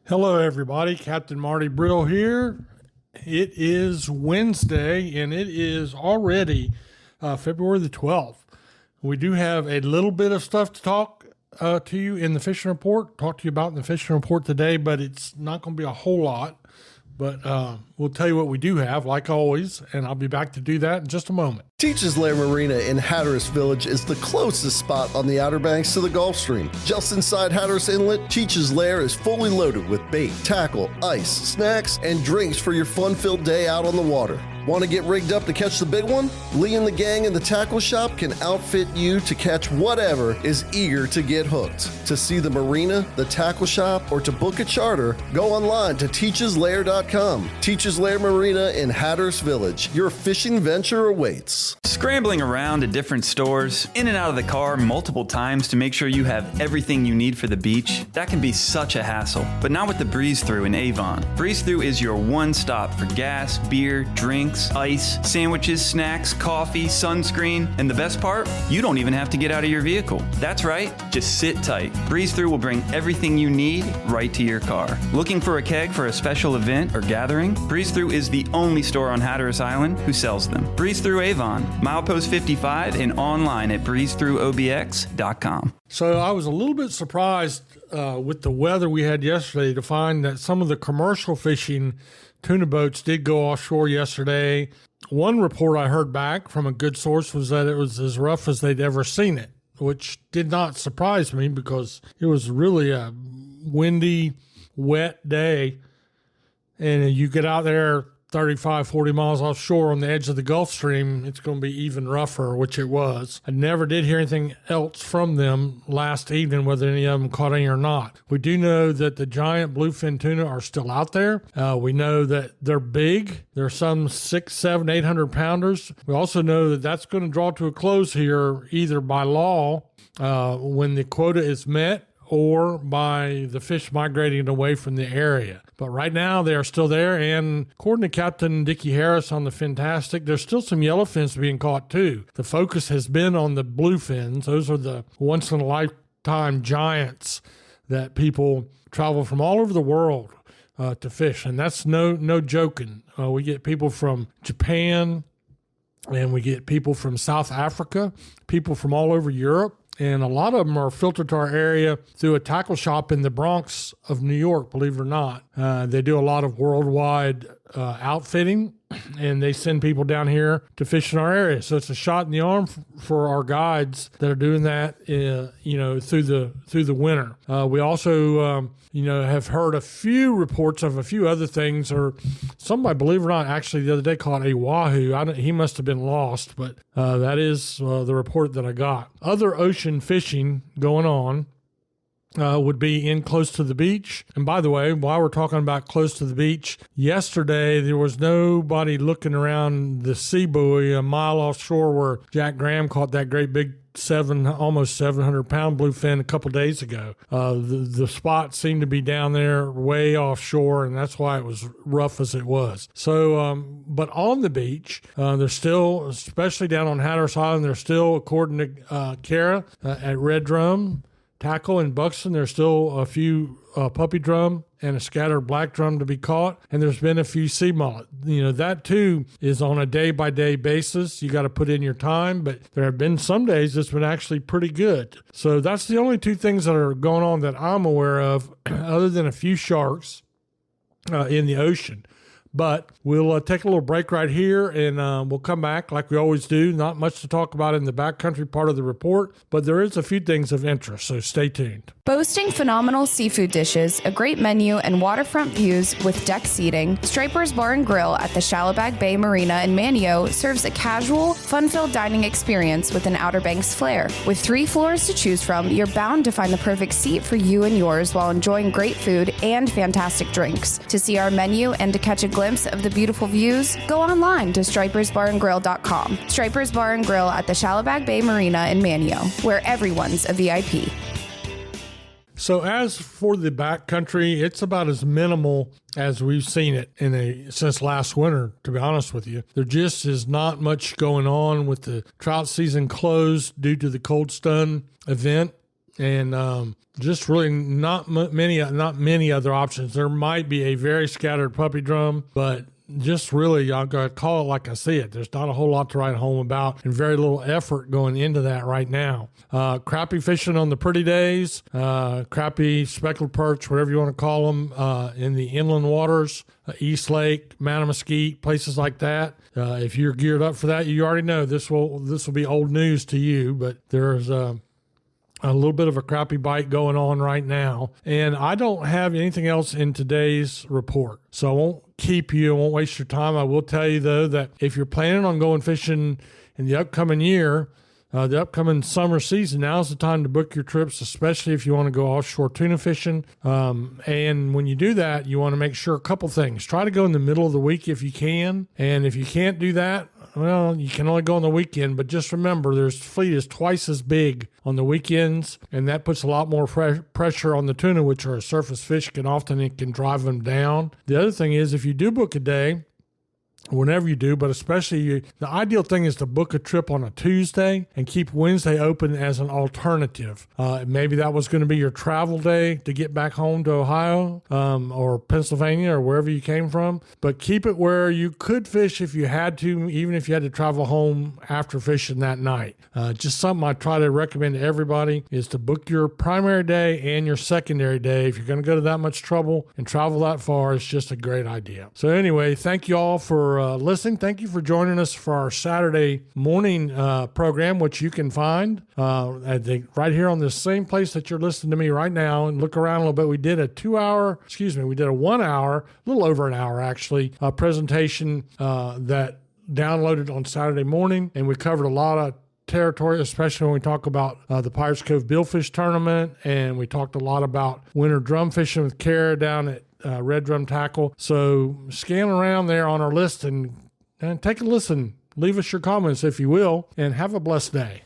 Hello, everybody. Captain Marty Brill here. It is Wednesday, and it is already February the 12th. We do have a little bit of stuff to talk to you in the fishing report, talk to you about in the fishing report today, but it's not going to be a whole lot. But we'll tell you what we do have, like always, and I'll be back to do that in just a moment. Teachers Lair Marina in Hatteras Village is the closest spot on the Outer Banks to the Gulf Stream. Just inside Hatteras Inlet, Teachers Lair is fully loaded with bait, tackle, ice, snacks, and drinks for your fun-filled day out on the water. Want to get rigged up to catch the big one? Lee and the gang in the tackle shop can outfit you to catch whatever is eager to get hooked. To see the marina, the tackle shop, or to book a charter, go online to teacheslair.com. Teachers Lair Marina in Hatteras Village. Your fishing venture awaits. Scrambling around to different stores, in and out of the car multiple times to make sure you have everything you need for the beach, that can be such a hassle. But not with the Breeze Through in Avon. Breeze Through is your one stop for gas, beer, drinks, ice, sandwiches, snacks, coffee, sunscreen, and the best part? You don't even have to get out of your vehicle. That's right, just sit tight. Breeze Through will bring everything you need right to your car. Looking for a keg for a special event or gathering? Breeze Through is the only store on Hatteras Island who sells them. Breeze Through Avon, milepost 55, and online at breezethroughobx.com. So I was a little bit surprised with the weather we had yesterday to find that some of the commercial fishing tuna boats did go offshore yesterday. One report I heard back from a good source was that it was as rough as they'd ever seen it, which did not surprise me because it was really a windy, wet day. And you get out there 35, 40 miles offshore on the edge of the Gulf Stream, it's going to be even rougher, which it was. I never did hear anything else from them last evening, whether any of them caught any or not. We do know that the giant bluefin tuna are still out there. We know that they're big. There are some 600, 700, 800 pounders. We also know that that's going to draw to a close here either by law when the quota is met or by the fish migrating away from the area. But right now, they are still there, and according to Captain Dickie Harris on the Fantastic, there's still some yellowfins being caught, too. The focus has been on the bluefins. Those are the once-in-a-lifetime giants that people travel from all over the world to fish, and that's no joking. We get people from Japan, and we get people from South Africa, people from all over Europe. And a lot of them are filtered to our area through a tackle shop in the Bronx of New York, believe it or not. They do a lot of worldwide outfitting, and they send people down here to fish in our area. So it's a shot in the arm for our guides that are doing that, through the winter. We also, have heard a few reports of a few other things, or somebody, believe it or not, actually the other day caught a wahoo. He must have been lost, but that is the report that I got. Other ocean fishing going on would be in close to the beach. And by the way, while we're talking about close to the beach, yesterday there was nobody looking around the sea buoy a mile offshore where Jack Graham caught that great big almost 700-pound bluefin a couple days ago. The spot seemed to be down there way offshore, and that's why it was rough as it was. So, but on the beach, there's still, especially down on Hatteras Island, there's still, according to Kara at Red Drum, Tackle in Buxton, there's still a few puppy drum and a scattered black drum to be caught, and there's been a few sea mullet. That too is on a day-by-day basis. You got to put in your time, but there have been some days it's been actually pretty good. So that's the only two things that are going on that I'm aware of, other than a few sharks in the ocean. But we'll take a little break right here, and we'll come back like we always do. Not much to talk about in the backcountry part of the report, but there is a few things of interest, so stay tuned. Boasting phenomenal seafood dishes, a great menu, and waterfront views with deck seating, Striper's Bar and Grill at the Shallowbag Bay Marina in Manio serves a casual, fun-filled dining experience with an Outer Banks flair. With 3 floors to choose from, you're bound to find the perfect seat for you and yours while enjoying great food and fantastic drinks. To see our menu and to catch a glimpse of the beautiful views, go online to stripersbarandgrill.com. Striper's Bar and Grill at the Shallowbag Bay Marina in Manio, where everyone's a VIP. So as for the backcountry, it's about as minimal as we've seen it since last winter, to be honest with you. There just is not much going on with the trout season closed due to the Cold Stun event and just really not many other options. There might be a very scattered puppy drum, but just really, I'll call it like I see it. There's not a whole lot to write home about and very little effort going into that right now. Crappie fishing on the pretty days, crappie, speckled perch, whatever you want to call them, in the inland waters, East Lake, Mesquite, places like that. If you're geared up for that, you already know this will be old news to you, but there's a little bit of a crappie bite going on right now. And I don't have anything else in today's report, so I won't keep you, I won't waste your time. I will tell you, though, that if you're planning on going fishing in the upcoming year, the upcoming summer season, now's the time to book your trips, especially if you want to go offshore tuna fishing. And when you do that, you want to make sure a couple things. Try to go in the middle of the week if you can. And if you can't do that, well, you can only go on the weekend, but just remember their fleet is twice as big on the weekends, and that puts a lot more pressure on the tuna, which are a surface fish, it can drive them down. The other thing is, if you do book a day, whenever you do, but especially the ideal thing is to book a trip on a Tuesday and keep Wednesday open as an alternative. Maybe that was going to be your travel day to get back home to Ohio or Pennsylvania or wherever you came from, but keep it where you could fish if you had to, even if you had to travel home after fishing that night. Just something I try to recommend to everybody is to book your primary day and your secondary day. If you're going to go to that much trouble and travel that far, it's just a great idea. So anyway, thank you all for listening. Thank you for joining us for our Saturday morning program, which you can find right here on this same place that you're listening to me right now. And look around a little bit. We did a 1 hour, a little over an hour actually, presentation that downloaded on Saturday morning, and we covered a lot of territory, especially when we talk about the Pirates Cove Billfish Tournament, and we talked a lot about winter drum fishing with Kara down at Red Drum Tackle. So scan around there on our list and take a listen. Leave us your comments if you will, and have a blessed day.